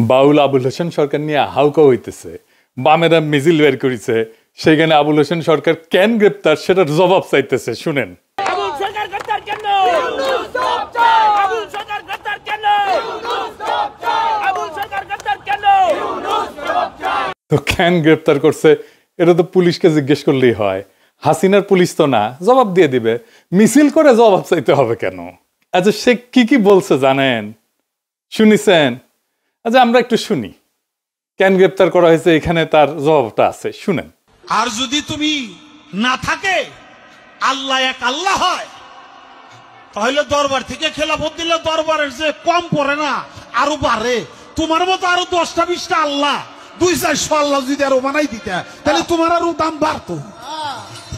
বাউল আবুল হোসেন সরকার নিয়ে হাউকা হইতেছে, বামেরা মিছিল বের করেছে, সেখানে আবুল হোসেন সরকার কেন গ্রেপ্তার সেটার জবাব চাইতেছে। শুনেন। তো কেন গ্রেপ্তার করছে এটা তো পুলিশকে জিজ্ঞেস করলেই হয়, হাসিনার পুলিশ তো না, জবাব দিয়ে দিবে। মিছিল করে জবাব চাইতে হবে কেন? আচ্ছা সে কি বলছে জানেন, শুনিছেন? আচ্ছা আমরা একটু শুনি কেন গ্রেপ্তার করা হয়েছে, এখানে তার জবাবটা আছে, শুনেন। আর যদি তুমি না থাকে আল্লাহ এক আল্লাহ হয়, তাহলে দরবার থেকে খেলাফত দিলে দরবারের যে কম পড়ে না আরো বাড়ে। তোমার মতো আরো 10টা 20টা আল্লাহ 200-400 আল্লাহ যদি আরো বানাই দিতে, তাহলে তোমার আরো দাম বাড়তো।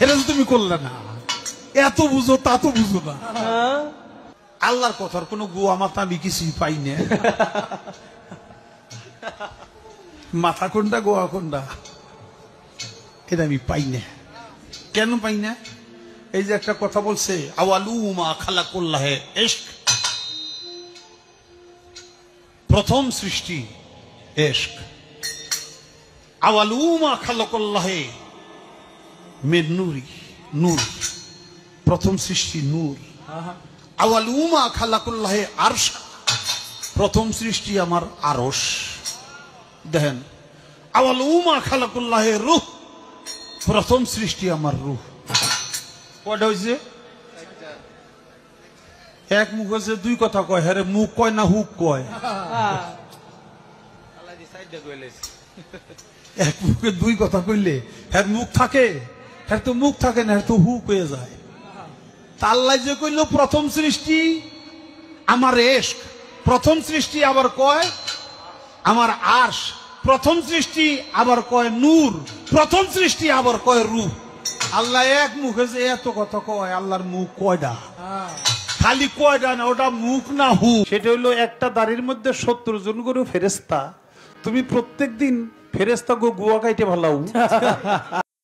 এটা তুমি করলে না, এত বুঝো তা তো বুঝো না। আল্লাহর কথার কোনো গোয়া মাথা আমি কিছুই পাই না। মাথা কোনটা গোয়া কোনটা এটা আমি পাই না। কেন পাই না? এই যে একটা কথা বলছে, আওয়ালুমা খালাকুল্লাহে ইশক, প্রথম সৃষ্টি ইশক। আওয়ালুমা খালাকুল্লাহে মিন নূরি, নূর, প্রথম সৃষ্টি নূর। আওয়ালুমা খালাকুল্লাহে আরশ, প্রথম সৃষ্টি আমার আরশ। দেখেন, আওয়ালুমা খালাকুল্লাহে রূহ, প্রথম সৃষ্টি আমার রূহ। কয়টা হয়েছে? এক মুখ হয়েছে, দুই কথা কয়। হ্যাঁ, মুখ কয় না হুক কয়? এক মুখে দুই কথা কইলে হ্যাঁ মুখ থাকে, হ্যাঁ তো মুখ থাকে না, হ্যাঁ তো হুক হয়ে যায়। আল্লাহ যে কইল প্রথম সৃষ্টি আমার ইশক, প্রথম সৃষ্টি আবার কয় আমার আরশ, প্রথম সৃষ্টি আবার কয় নূর, প্রথম সৃষ্টি আবার কয় রূহ। আল্লাহ এক মুখে যে এত কথা কয়, আল্লাহর মুখ কয়টা? খালি কয়টা না, ওটা মুখ না হুক। সেটা হইলো একটা দাড়ির মধ্যে 70 জন করে ফেরেশতা। তুমি প্রত্যেক দিন ফেরেশতা গুয়া কাইটে ভালাও।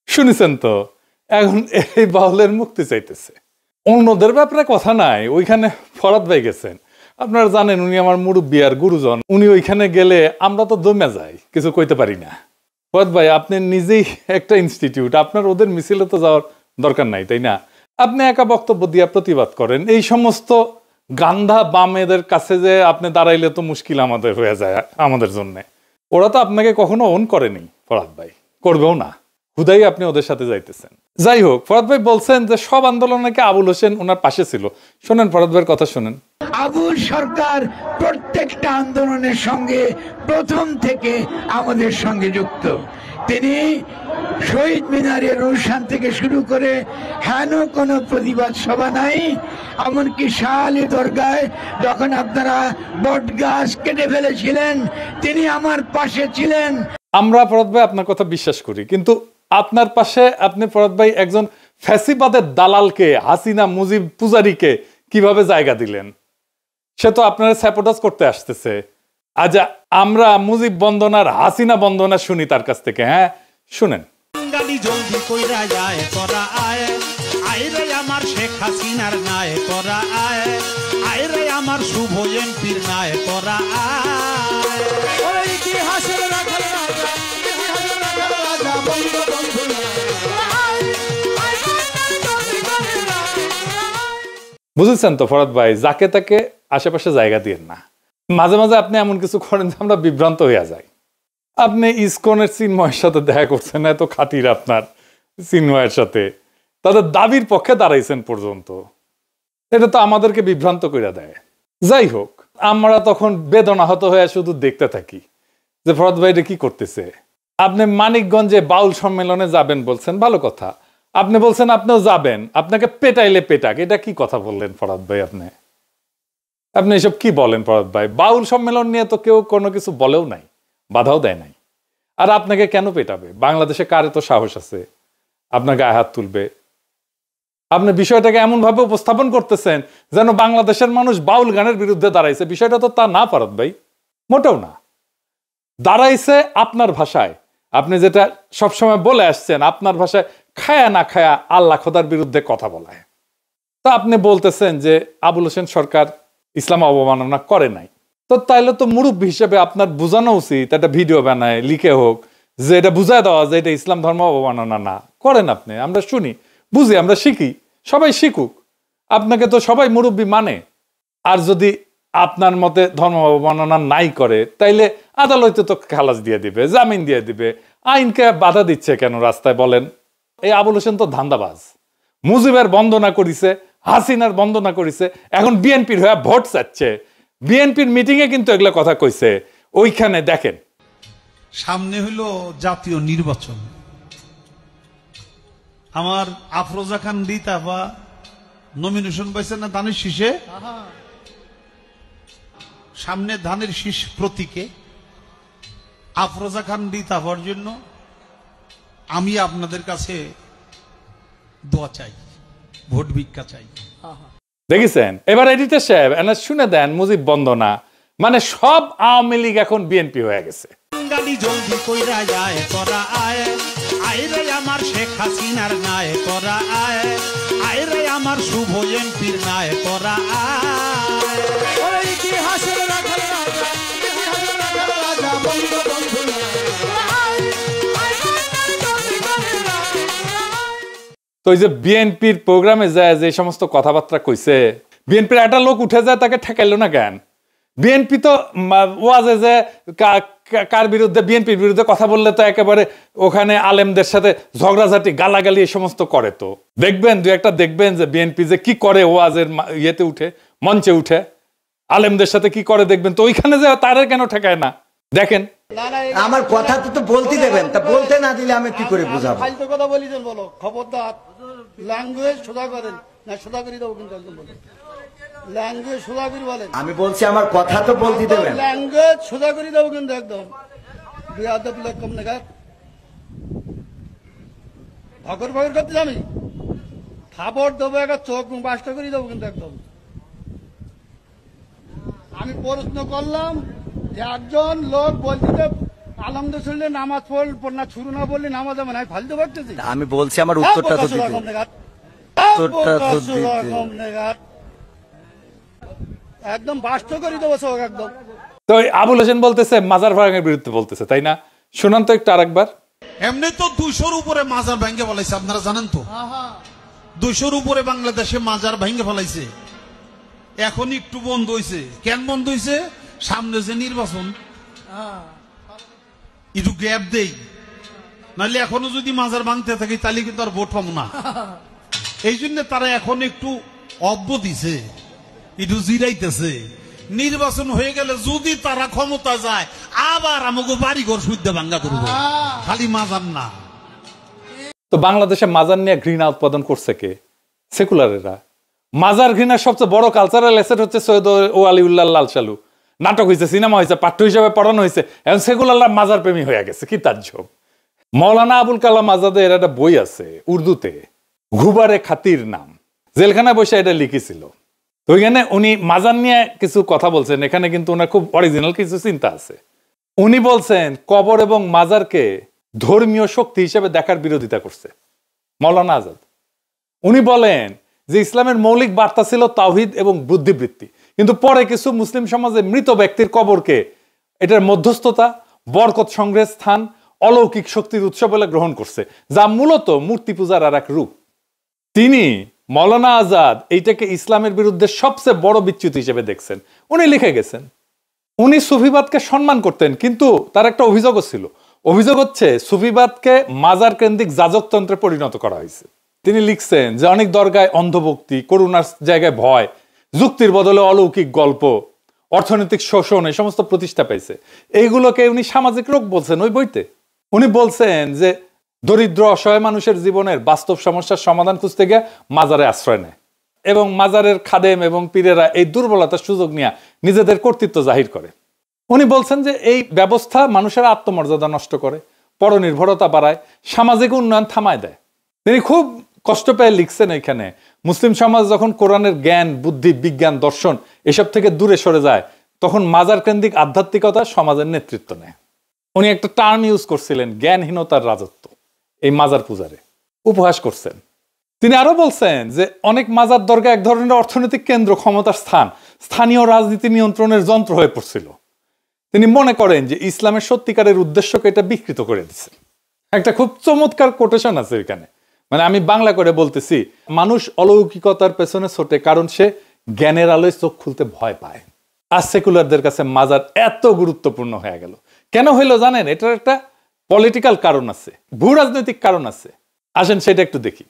শুনেছেন তো? এখন এই বাউলের মুক্তি চাইতেছে, অন্যদের ব্যাপারে কথা নাই। ওইখানে ফরাদ ভাই গেছেন, আপনারা জানেন উনি আমার মুরব্বী আর গুরুজন। উনি ওইখানে গেলে আমরা তো দমে যাই, কিছু কইতে পারি না। ফরাদ ভাই আপনি নিজেই একটা ইনস্টিটিউট, আপনার ওদের মিছিলে তো যাওয়ার দরকার নাই, তাই না? আপনি একা বক্তব্য দিয়ে প্রতিবাদ করেন। এই সমস্ত গান্ধা বামেদের কাছে যে আপনি দাঁড়াইলে তো মুশকিল আমাদের হয়ে যায়, আমাদের জন্য। ওরা তো আপনাকে কখনো অন করেনি ফরাদ ভাই, করবেও না। হুদাই আপনি ওদের সাথে যাইতেছেন। যাই হোক, ফরাদ ভাই বলছেন যে সব আন্দোলন নাকি আবুল হোসেন ওনার পাশে ছিল। শোনেন ফরাদ ভাইয়ের কথা শোনেন। আবুল সরকার প্রত্যেকটা আন্দোলনের সঙ্গে প্রথম থেকে আমাদের সঙ্গে যুক্ত। তিনি শহীদ মিনারের অনুষ্ঠান থেকে শুরু করে হেন কোনো প্রতিবাদ সভা নাই, এমনকি শাহ আলী দরগায় যখন আপনারা বট গাছ কেটে ফেলেছিলেন তিনি আমার পাশে ছিলেন। আমরা ফরাদ ভাই আপনার কথা বিশ্বাস করি, কিন্তু আপনার পাশে আপনি ফরাদ ভাই একজন ফ্যাসিবাদের দালালকে, হাসিনা মুজিব পূজারীকে কিভাবে জায়গা দিলেন? সে তো আপনারা স্যাপোটাস করতে আসতেছে। আজ আমরা মুজিব বন্দনার হাসিনা বন্দনা শুনি তার কাছ থেকে। হ্যাঁ শুনেন। জলদি কইরা যায় তোরা আয়, আয় রে আমার শেখ হাসিনার নাই তোরা আয়, আয় রে আমার শুভ এমপির নাই তোরা আয়। ওরে ইতিহাসের রাখাল রাজা, ইতিহাসের রাখাল রাজা বঙ্গবন্ধু। বুঝেছেন তো ফরাদ ভাই, যাকে তাকে আশেপাশে জায়গা দিয়েন না। মাঝে মাঝে আপনি এমন কিছু করেন যে আমরা বিভ্রান্ত হইয়া যাই। আপনি ইসকনের চিন্ময়ের সাথে দেখা করছেন, এত খাতির আপনার চিন্ময়ের সাথে, তাদের দাবির পক্ষে দাঁড়াইছেন পর্যন্ত। এটা তো আমাদেরকে বিভ্রান্ত করে দেয়। যাই হোক, আমরা তখন বেদনাহত হয়ে শুধু দেখতে থাকি যে ফরাদ ভাই এটা কি করতেছে। আপনি মানিকগঞ্জে বাউল সম্মেলনে যাবেন বলছেন, ভালো কথা। আপনি বলছেন আপনিও যাবেন, আপনাকে পেটাইলে পেটাক, এটা কি কথা বললেন ফরাদ ভাই? আপনি এসব কি বলেন ফরাদ ভাই? বাউল সম্মেলন নিয়ে তো কেউ কোনো কিছু বলেও নাই, বাধাও দেয় নাই। আর আপনাকে কেন পেটাবে? বাংলাদেশে কার এত সাহস আছে আপনার গায়ে হাত তুলবে? আপনি বিষয়টাকে এমন ভাবে উপস্থাপন করতেছেন যেন বাংলাদেশের মানুষ বাউল গানের বিরুদ্ধে দাঁড়াইছে। বিষয়টা তো তা না ফরাদ ভাই, মোটেও না। দাঁড়াইছে আপনার ভাষায়, আপনি যেটা সবসময় বলে আসছেন, আপনার ভাষায় খায়া না খায়া আল্লাহ খোদার বিরুদ্ধে কথা বলায়। তা আপনি বলতেছেন যে আবুল হোসেন সরকার ইসলাম অবমাননা করে নাই। তো তাইলে তো মুরব্বী হিসেবে আপনার বোঝানো উচিত, একটা ভিডিও বানায় লিখে হোক যে এটা বুঝায় দেওয়া যে এটা ইসলাম ধর্ম অবমাননা না করেন আপনি, আমরা শুনি বুঝি, আমরা শিখি, সবাই শিখুক। আপনাকে তো সবাই মুরব্বী মানে। আর যদি আপনার মতে ধর্ম অবমাননা নাই করে তাইলে আদালতে তো খালাস দিয়ে দিবে, জামিন দিয়ে দিবে। আইনকে বাধা দিচ্ছে কেন রাস্তায় বলেন? এই আবুল হোসেন তো ধান্দাবাজ। মুজিবের বন্দনা করিছে, হাসিনার বন্দনা করিছে, এখন বিএনপির হয়ে ভোট চাচ্ছে। বিএনপির মিটিং এ কিন্তু এগুলা কথা কইছে। ওইখানে দেখেন, সামনে হইল জাতীয় নির্বাচন। আমার আফরোজা খান রিতাফা নমিনেশন পাইছে না ধানের শীষে, সামনে ধানের শীষ প্রতীকে আফরোজা খান রিতাফার জন্য আমি আপনাদের কাছে দোয়া চাই, ভোট ভিক্ষা চাই। দেখেছেন? এবার এডিটর সাহেব এনা শুনে দেন মুজিব বন্দনা, মানে সব আওয়ামী লীগ এখন বিএনপি হয়ে গেছে। গালি জলদি কইরা যায় তোরা আয়, আয় রে আমার শেখ হাসিনার নাই তোরা আয়, আয় রে আমার শুভ এমপির নাই তোরা আয়। ওরে ইতিহাসের রাখাল রাজা, ইতিহাসের রাখাল রাজা বঙ্গবন্ধু তো এই যে বিএনপির প্রোগ্রামে যায় যে সমস্ত কথাবার্তা কইছে, বিএনপির একটা লোক উঠে যায়, তাকে ঠেকাইলো না কেন? বিএনপি তো ওয়াজে যে কার বিরুদ্ধে, বিএনপির বিরুদ্ধে কথা বললে তো একেবারে ওখানে আলেমদের সাথে ঝগড়াঝাটি গালাগালি এই সমস্ত করে। তো দেখবেন দু একটা দেখবেন যে বিএনপি যে কি করে ওয়াজের ইয়েতে উঠে, মঞ্চে উঠে আলেমদের সাথে কি করে দেখবেন। তো ওইখানে যে তারা কেন ঠেকায় না দেখেন। আমার কথা তো বলতে দেবেন, তা বলতে না দিলে আমি কি করে বুঝাবো? ফালতু কথা বলিছেন, বলো খবরদার। ল্যাঙ্গুয়েজ সোজা করেন না, সোজা করে দেবো কিন্তু একদম বলেন। ল্যাঙ্গুয়েজ সোজা করে বলেন। আমি বলছি আমার কথা তো বলতে দেবেন। ল্যাঙ্গুয়েজ সোজা করে দেবো কিন্তু একদম। বিয়াদব লোক কম নাগাদ ভগর ভগর করতে আমি খাবার দেবো, একটা চোখ বাসটা করে দেবো কিন্তু একদম। আমি প্রশ্ন করলাম যে একজন লোক বলছে আলমদের শুনলে নামাজ পড় না, শুরু না বললে নামাজ হবে না, ফালতু ভাবতেছি। আমি বলছি আমার উত্তরটা তো দিতে। একদম বাস্ত করে দেবো চোখ একদম। তো আবুল হোসেন বলতেছে মাজার ভাঙার বিরুদ্ধে বলতেছে, তাই না? শুনান তো একটু আরেকবার। এমনি তো 200-র উপরে মাজার ভেঙে ফেলাইছে, আপনারা জানেন তো। 200-র উপরে বাংলাদেশে মাজার ভেঙে ফেলাইছে। এখন একটু বন্ধ হয়েছে। কেন বন্ধ হয়েছে? সামনে যে নির্বাচন, একটু গ্যাপ দেই, নাহলে এখনো যদি মাজার ভাঙতে থাকে তাহলে কিন্তু আর ভোট পাবো না। এই জন্য তারা এখন একটু অব্য দিছে, একটু জিরাইতেছে। নির্বাচন হয়ে গেলে যদি তারা ক্ষমতা যায়, আবার আমাকে বাড়িঘর শুদ্ধ ভাঙ্গা করবো, খালি মাজার না। তো বাংলাদেশে মাজার নিয়ে ঘৃণা উৎপাদন করছে কে? সেকুলারেরা। মাজার ঘৃণার সবচেয়ে বড় কালচারাল এসেট হচ্ছে সৈয়দ ও আলিউল্লাহ লাল সালু। নাটক হয়েছে, সিনেমা হয়েছে, পাঠ্য হিসাবে পড়ানো হয়েছে, এখন সেকুলাররা মাজার প্রেমী হয়ে গেছে। কি তাজ্জব! মৌলানা আবুল কালাম আজাদের একটা বই আছে উর্দুতে, ঘুবারে খাতির নাম, জেলখানায় বসে এটা লিখেছিল। তো ওইখানে উনি মাজার নিয়ে কিছু কথা বলছেন। এখানে কিন্তু ওনার খুব অরিজিনাল কিছু চিন্তা আছে। উনি বলছেন কবর এবং মাজারকে ধর্মীয় শক্তি হিসেবে দেখার বিরোধিতা করছে মৌলানা আজাদ। উনি বলেন যে ইসলামের মৌলিক বার্তা ছিল তাওহীদ এবং বুদ্ধিবৃত্তি, কিন্তু পরে কিছু মুসলিম সমাজে মৃত ব্যক্তির কবরকে এটার মধ্যস্থতা, বরকত সংগ্রহের স্থান, অলৌকিক শক্তির উৎস বলে গ্রহণ করছে, যা মূলত মূর্তি পূজার আর এক রূপ। তিনি মৌলানা আজাদ এইটাকে ইসলামের বিরুদ্ধে সবচেয়ে বড় বিচ্যুতি হিসেবে দেখছেন। উনি লিখে গেছেন উনি সুফিবাদকে সম্মান করতেন, কিন্তু তার একটা অভিযোগও ছিল। অভিযোগ হচ্ছে সুফিবাদকে মাজার কেন্দ্রিক যাজকতন্ত্রে পরিণত করা হয়েছে। তিনি লিখছেন যে অনেক দরগায় অন্ধভক্তি, করুণার জায়গায় ভয়, যুক্তির বদলে অলৌকিক গল্প, অর্থনৈতিক শোষণ এই সমস্ত প্রতিষ্ঠা পাইছে। এইগুলোকে উনি সামাজিক রোগ বলছেন ওই বইতে। উনি বলছেন যে দরিদ্র অসহায় মানুষের জীবনের বাস্তব সমস্যার সমাধান খুঁজতে গিয়ে মাজারে আশ্রয় নেয়, এবং মাজারের খাদেম এবং পীরেরা এই দুর্বলতার সুযোগ নিয়ে নিজেদের কর্তৃত্ব জাহির করে। উনি বলছেন যে এই ব্যবস্থা মানুষের আত্মমর্যাদা নষ্ট করে, পরনির্ভরতা বাড়ায়, সামাজিক উন্নয়ন থামায় দেয়। তিনি খুব কষ্ট পেয়ে লিখছেন এখানে মুসলিম সমাজ যখন কোরআনের জ্ঞান, বুদ্ধি, বিজ্ঞান, দর্শন এসব থেকে দূরে সরে যায়, তখন মাজার কেন্দ্রিক আধ্যাত্মিকতা সমাজের নেতৃত্ব নেয়। উনি একটা টার্ম ইউজ করছিলেন, জ্ঞানহীনতার রাজত্ব, এই মাজার পূজারে উপহাস করছেন। তিনি আরো বলছেন যে অনেক মাজার দরগা এক ধরনের অর্থনৈতিক কেন্দ্র, ক্ষমতার স্থান, স্থানীয় রাজনীতি নিয়ন্ত্রণের যন্ত্র হয়ে পড়ছিল। তিনি মনে করেন যে ইসলামের সত্যিকারের উদ্দেশ্যকে এটা বিকৃত করে দিচ্ছে। একটা খুব চমৎকার কোটেশন আছে এখানে, মানে আমি বাংলা করে বলতেছি, মানুষ অলৌকিকতার পেছনে ছোটে কারণ সে জ্ঞানের আলোয় চোখ খুলতে ভয় পায়। আর সেকুলারদের কাছে মাজার এত গুরুত্বপূর্ণ হয়ে গেল কেন হইলো জানেন? এটার একটা পলিটিক্যাল কারণ আছে, ভূ রাজনৈতিক কারণ আছে। আসেন সেটা একটু দেখি।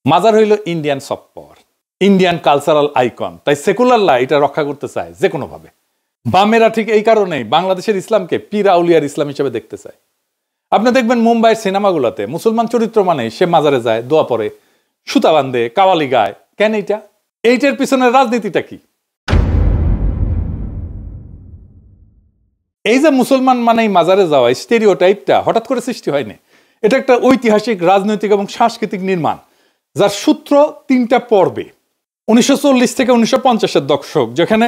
মাজার হইল Indian soft power, Indian cultural icon, তাই সেকুলাররা এটা রক্ষা করতে চায় যে কোনো ভাবে। বামেরা ঠিক এই কারণেই বাংলাদেশের ইসলামকে পীর আউলিয়ার ইসলাম হিসেবে দেখতে চায়। আপনি দেখবেন মুম্বাইয়ের সিনেমাগুলোতে মুসলমান চরিত্র মানে সে মাজারে যায়, দোয়া পড়ে, সুতা বান্ধে, কাওয়ালি গায়। কেন এইটার পিছনের রাজনীতিটা কি? এই যে মুসলমান মানেই মাজারে যাওয়া স্টেরিওটাইপটা হঠাৎ করে সৃষ্টি হয়নি। এটা একটা ঐতিহাসিক, রাজনৈতিক এবং সাংস্কৃতিক নির্মাণ, যার সূত্র 3টা পর্বে। 1940 থেকে 1950-এর দশক, যেখানে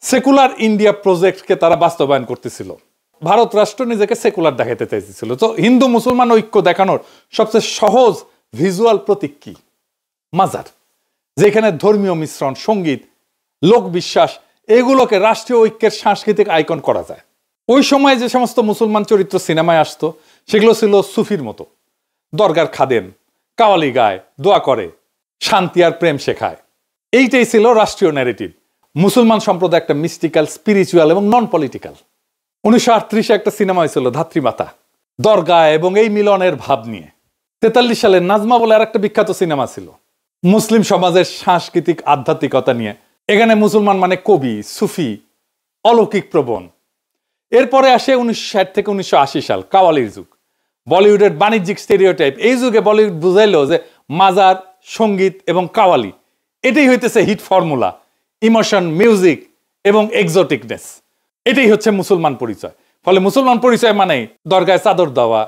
সেকুলার ইন্ডিয়া প্রজেক্টকে তারা বাস্তবায়ন করতেছিল। ভারত রাষ্ট্র নিজেকে সেকুলার দেখাতে চাইছিল। তো হিন্দু মুসলমান ঐক্য দেখানোর সবচেয়ে সহজ ভিজুয়াল প্রতীক কি? মাজার, যেখানে ধর্মীয় মিশ্রণ, সঙ্গীত, লোকবিশ্বাস এগুলোকে রাষ্ট্রীয় ঐক্যের সাংস্কৃতিক আইকন করা যায়। ওই সময় যে সমস্ত মুসলমান চরিত্র সিনেমায় আসতো সেগুলো ছিল সুফির মতো, দরগার খাদেম, কাওয়ালি গায়, দোয়া করে, শান্তি আর প্রেম শেখায়। এইটাই ছিল রাষ্ট্রীয় ন্যারেটিভ। মুসলমান সম্প্রদায় একটা মিস্টিক্যাল, স্পিরিচুয়াল এবং নন পলিটিক্যাল। 1938-এ একটা সিনেমা হয়েছিল ধাত্রীমাতা, দরগা এবং এই মিলনের ভাব নিয়ে। 43 সালে নাজমা বলে আর একটা বিখ্যাত সিনেমা ছিল মুসলিম সমাজের সাংস্কৃতিক আধ্যাত্মিকতা নিয়ে। এখানে মুসলমান মানে কবি, সুফি, অলৌকিক প্রবণ। এরপরে আসে 1960 থেকে 1980 সাল, কাওয়ালির যুগ, বলিউডের বাণিজ্যিক স্টেরিওটাইপ। এই যুগে বলিউড বুঝাইলো যে মাজার, সঙ্গীত এবং কাওয়ালি এটাই হইতেছে হিট ফর্মুলা, ইমোশন, মিউজিক এবং এক্সোটিকনেস। এটাই হচ্ছে মুসলমান পরিচয়। ফলে মুসলমান পরিচয় মানে দরগায় চাদর দেওয়া,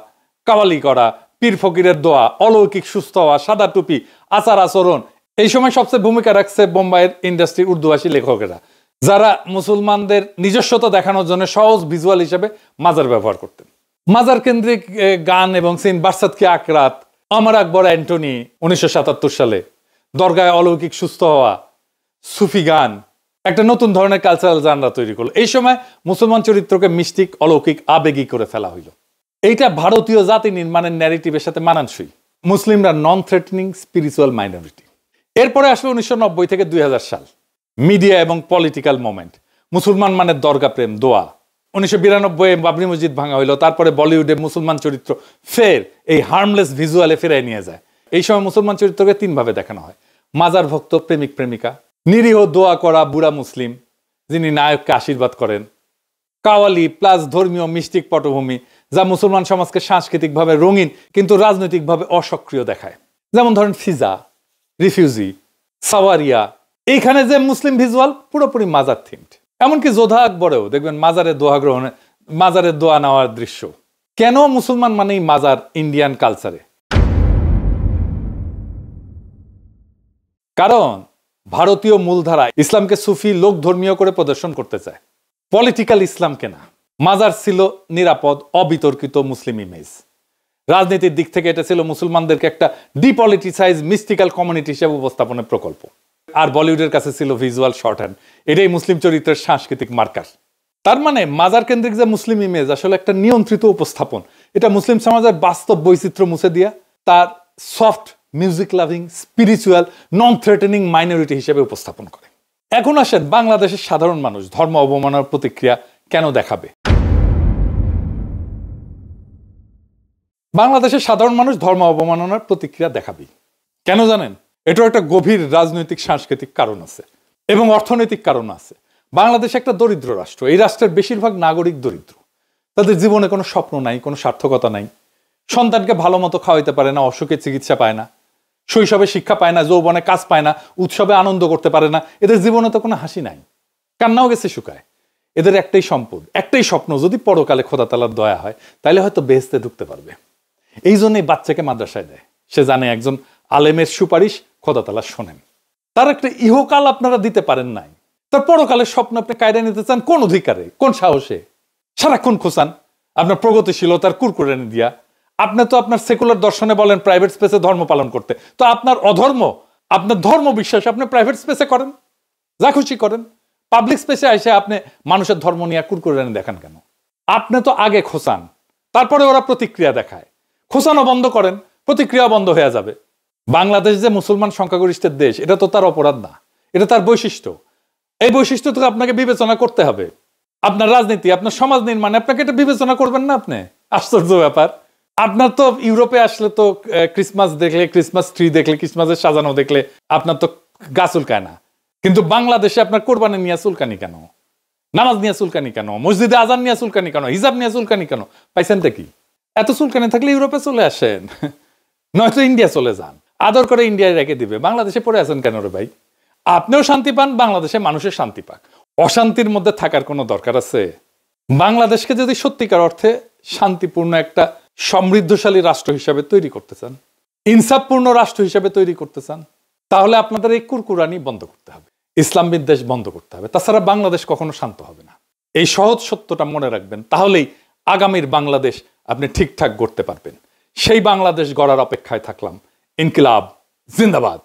কাওয়ালি করা, পীর ফকিরের দোয়া, অলৌকিক সুস্থ হওয়া, সাদা টুপি, আচার আচরণ। এই সময় সবচেয়ে ভূমিকা রাখছে বোম্বাইয়ের ইন্ডাস্ট্রির উর্দুভাষী লেখকেরা, যারা মুসলমানদের নিজস্বতা দেখানোর জন্য সহজ ভিজুয়াল হিসেবে মাজার ব্যবহার করতেন। মাজার কেন্দ্রিক গান এবং সিন, বারসাত কি আকরাত, আমার আকবর অ্যান্টনি 1977 সালে, দরগায় অলৌকিক সুস্থ হওয়া, সুফি গান একটা নতুন ধরনের কালচারাল জানরা তৈরি করলো। এই সময় মুসলমান চরিত্রকে মিস্টিক, অলৌকিক, আবেগী করে ফেলা হইল। এইটা ভারতীয় জাতি নির্মাণের ন্যারেটিভের সাথে মানানসই। মুসলিমরা নন থ্রেটনিং স্পিরিচুয়াল মাইনরিটি। এরপরে আসলো 1990 থেকে 2000 সাল, মিডিয়া এবং পলিটিক্যাল মোমেন্ট। মুসলমান মানে দরগা প্রেম, দোয়া। 1992-এ বাবরি মসজিদ ভাঙা হইলো। তারপরে বলিউডে মুসলমান চরিত্র ফের এই হার্মলেস ভিজুয়ালে ফেরাই নিয়ে যায়। এই সময় মুসলমান চরিত্রকে 3 ভাবে দেখানো হয়: মাজার ভক্ত, প্রেমিক প্রেমিকা, নিরীহ দোয়া করা বুড়া মুসলিম যিনি নায়ককে আশীর্বাদ করেন, কাওয়ালি প্লাস ধর্মীয় মিস্টিক পটভূমি, যা মুসলমান সমাজকে সাংস্কৃতিকভাবে রঙিন কিন্তু রাজনৈতিকভাবে অসক্রিয় দেখায়। যেমন ধরেন ফিজা, রিফিউজি, সাওয়ারিয়া। এইখানে যে মুসলিম ভিজুয়াল পুরোপুরি মাজার থিমড। এমনকি যোধা আকবরেও দেখবেন মাজারের দোয়া গ্রহণে, মাজারের দোয়া নেওয়ার দৃশ্য। কেন মুসলমান মানেই মাজার ইন্ডিয়ান কালচারে? কারণ ভারতীয় মূলধারা ইসলামকে সুফি, লোক ধর্মীয় করে প্রদর্শন করতে চায়, পলিটিক্যাল ইসলামকে না। মাজার ছিল নিরাপদ, অবিতর্কিত মুসলিম ইমেজ। রাজনীতির দিক থেকে এটা ছিল মুসলমানদেরকে একটা ডিপলিটিসাইজ, মিস্টিক্যাল কমিউনিটি হিসেবে উপস্থাপনের প্রকল্প। আর বলিউডের কাছে ছিল ভিজুয়াল শর্টহ্যান্ড। এটাই মুসলিম চরিত্রের সাংস্কৃতিক মার্কার। তার মানে মাজার কেন্দ্রিক যে মুসলিম ইমেজ আসলে একটা নিয়ন্ত্রিত উপস্থাপন। এটা মুসলিম সমাজের বাস্তব বৈচিত্র্য মুছে দিয়া তার সফট, মিউজিক লাভিং, স্পিরিচুয়াল, নন থ্রেটেনিং মাইনরিটি হিসেবে উপস্থাপন করে। এখন আসেন বাংলাদেশের সাধারণ মানুষ ধর্ম অবমাননার প্রতিক্রিয়া কেন দেখাবে? বাংলাদেশের সাধারণ মানুষ ধর্ম অবমাননার প্রতিক্রিয়া দেখাবে কেন জানেন? এটাও একটা গভীর রাজনৈতিক, সাংস্কৃতিক কারণ আছে এবং অর্থনৈতিক কারণ আছে। বাংলাদেশ একটা দরিদ্র রাষ্ট্র। এই রাষ্ট্রের বেশিরভাগ নাগরিক দরিদ্র। তাদের জীবনে কোনো স্বপ্ন নাই, কোনো সার্থকতা নাই। সন্তানকে ভালো মতো খাওয়াইতে পারে না, অসুখে চিকিৎসা পায় না, শৈশবে শিক্ষা পায় না, যৌবনে কাজ পায় না, উৎসবে আনন্দ করতে পারে না। এদের জীবনে তো কোনো হাসি নাই, কান্নাও গেছে শুকায়। এদের একটাই সম্পদ, একটাই স্বপ্ন, যদি পরকালে খোদা তাআলার দয়া হয় তাহলে হয়তো বেহেশতে ঢুকতে পারবে। এই জন্যই বাচ্চাকে মাদ্রাসায় দেয়। সে জানে একজন আলেমের সুপারিশ খোদা তাআলা শোনেন। তার একটা ইহকাল আপনারা দিতে পারেন নাই, তার পরকালের স্বপ্ন আপনি কায়রা নিতে চান কোন অধিকারে, কোন সাহসে? সারাক্ষণ খোঁচান আপনার প্রগতিশীলতার কুরকুরানি দিয়া। আপনি তো আপনার সেকুলার দর্শনে বলেন প্রাইভেট স্পেসে ধর্ম পালন করতে, তো আপনার অধর্ম আপনার ধর্ম বিশ্বাস আপনি প্রাইভেট স্পেসে করেন, যা খুশি করেন। পাবলিক স্পেসে এসে আপনি মানুষের ধর্ম নিয়ে কুরকুরানি দেখান কেন? আপনি তো আগে খোঁচান, তারপরে ওরা প্রতিক্রিয়া দেখায়। খোঁচানো বন্ধ করেন, প্রতিক্রিয়া বন্ধ হয়ে যাবে। বাংলাদেশ যে মুসলমান সংখ্যাগরিষ্ঠের দেশ, এটা তো তার অপরাধ না, এটা তার বৈশিষ্ট্য। এই বৈশিষ্ট্য তো আপনাকে বিবেচনা করতে হবে। আপনার রাজনীতি, আপনার সমাজ নির্মাণে আপনাকে এটা বিবেচনা করবেন না আপনি? আশ্চর্য ব্যাপার। আপনার তো ইউরোপে আসলে তো ক্রিসমাস দেখলে, ক্রিসমাস ট্রি দেখলে, ক্রিসমাসের সাজানো দেখলে আপনার তো গা চুলকায় না। কিন্তু বাংলাদেশে আপনার কোরবানি নিয়ে চুলকানি কেন? নামাজ নিয়ে চুলকানি কেন? মসজিদে আজান নিয়ে চুলকানি কেন? হিজাব নিয়ে চুলকানি কেন? পাইছেন কি? এত চুলকানি থাকলে ইউরোপে চলে আসেন, নয়তো ইন্ডিয়া চলে যান। আদর করে ইন্ডিয়ায় রেখে দিবে। বাংলাদেশে পড়ে আছেন কেন রে ভাই? আপনিও শান্তি পান, বাংলাদেশে মানুষের শান্তি পাক। অশান্তির মধ্যে থাকার কোনো দরকার আছে? বাংলাদেশকে যদি সত্যিকার অর্থে শান্তিপূর্ণ একটা সমৃদ্ধশালী রাষ্ট্র হিসাবে তৈরি করতে চান, ইনসাফপূর্ণ রাষ্ট্র হিসাবে তৈরি করতে চান, তাহলে আপনাদের এই কুরকুরানি বন্ধ করতে হবে, ইসলাম বিদ্বেষ বন্ধ করতে হবে। তাছাড়া বাংলাদেশ কখনো শান্ত হবে না। এই সহজ সত্যটা মনে রাখবেন, তাহলেই আগামীর বাংলাদেশ আপনি ঠিকঠাক গড়তে পারবেন। সেই বাংলাদেশ গড়ার অপেক্ষায় থাকলাম। ইনকিলাব জিন্দাবাদ।